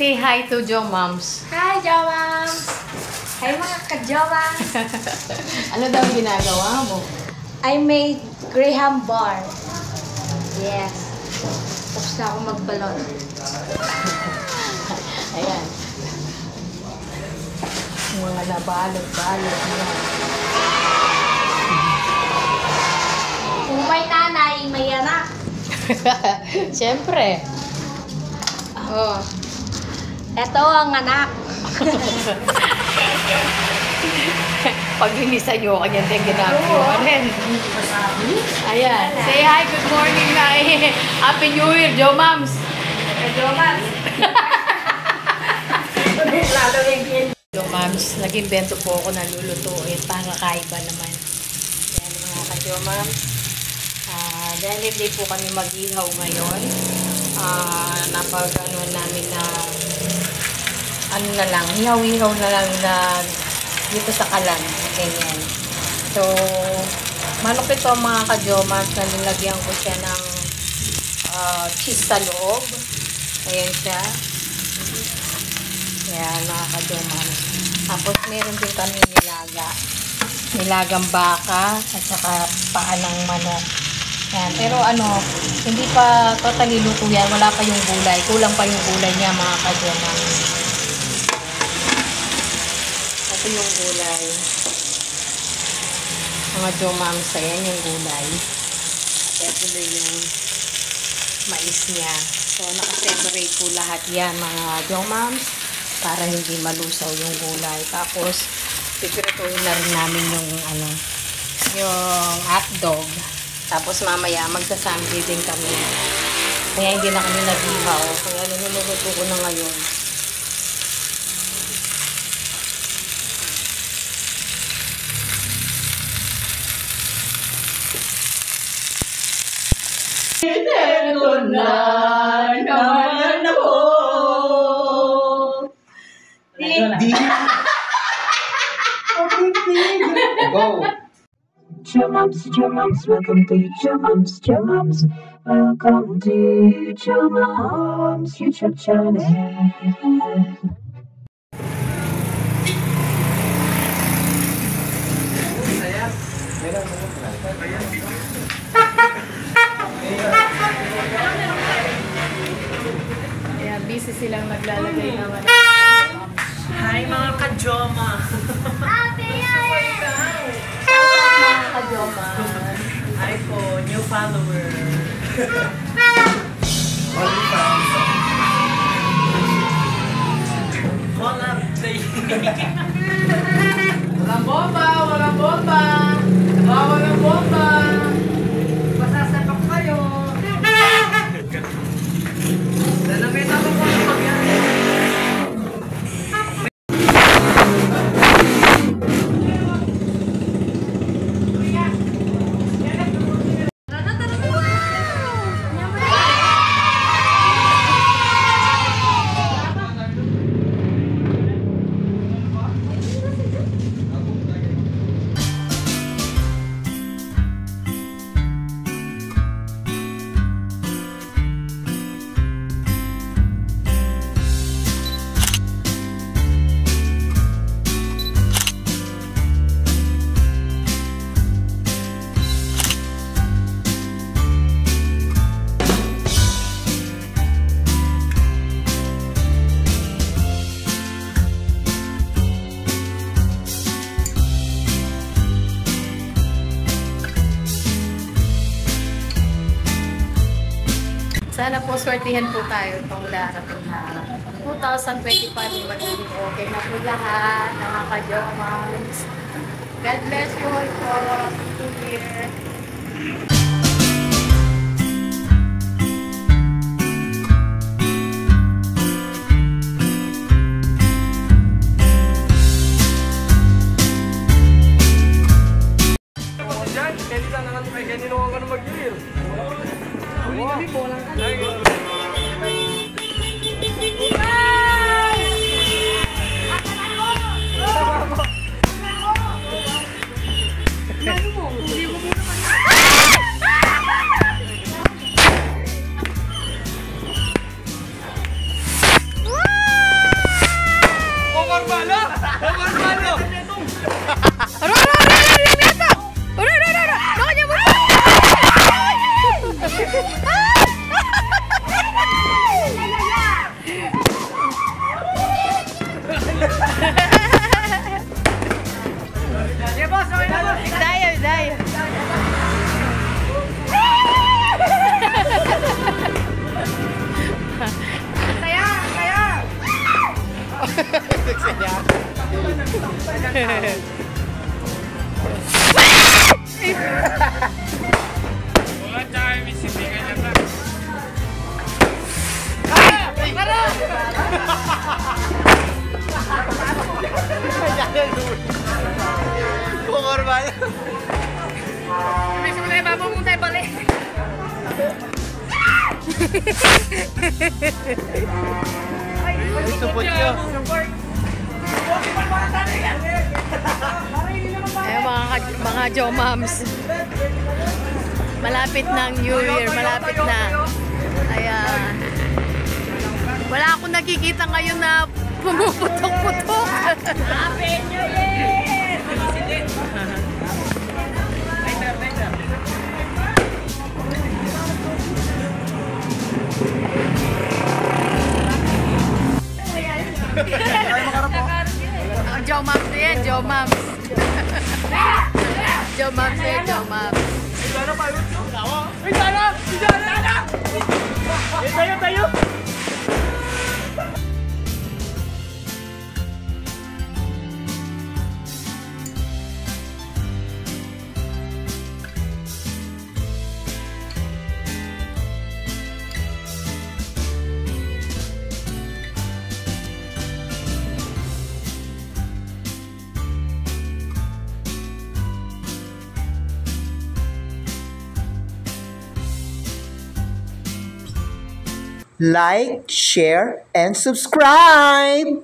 Say hi to Jo Moms. Hi, Jo Moms! Hi, mga ka-Jo Moms! Ano daw ginagawa mo? I made Graham bar. Yes. Tapos na ako magbalot. Ayan. Mga nabalot-balot mo. Kung may nanay, may anak. Siyempre. Oh. Ito ang anak. Pag hinisan nyo, kanya din ginagawa rin. Ayan. Say hi, good morning na Happy New Year, Jo Moms. Jo Moms. Jo Moms, nag-invento po ako na lulutuin para kakaiba naman. Ayan mga ka-Jo Moms. Dahil hindi po kami mag-ihaw ngayon. Napag-ano namin na ano na lang, ihaw-ihaw na lang na dito sa kalan. Ganyan. So, manok ito mga ka-Jo Moms, na nilagyan ko siya ng cheese sa loob. Ayan siya. Ayan mga ka-Jo Moms. Tapos meron din kami nilagang baka at saka paa ng manok. Ayan. Pero ano, hindi pa totally luto yan. Wala pa yung gulay. Kulang pa yung gulay niya mga ka-Jo Moms. Ito yung gulay. Mga Jo Moms, ayan yung gulay. Ito na yung mais niya. So, nakaseparate po lahat yan mga Jo Moms para hindi malusaw yung gulay. Tapos, pipirituhin na rin namin yung yung hotdog. Tapos, mamaya magsasambay din kami. Kaya hindi na kami nag-ihaw. Kaya niluluto ko na ngayon. Ito na naman ako. Go! Jo Moms, welcome to Jo Moms, welcome to Jo Moms YouTube channel. Ayan, busy silang naglalagay ng Hi mga ka-Joma! mga ka-Jo Moms. Hi po, new follower! Collab day! Walang bomba! Walang bomba! Bawal ang bomba! Masasapak kayo! Lalamitan mo po ng pagyan! Sana po swertihan po tayo itong darating na 2025. Magiging okay na po lahat ng mga ka-Jo Moms. God bless you all for New Year. Ano mo? Hindi mo muna Mga Jomams. Malapit na ang New Year, malapit na. Kaya wala akong nakikita ngayon na pumuputok-putok. Happy New Year! Jomams na yan, Jomams. Jomams na yan, Jomams. Tayo! Like, share, and subscribe!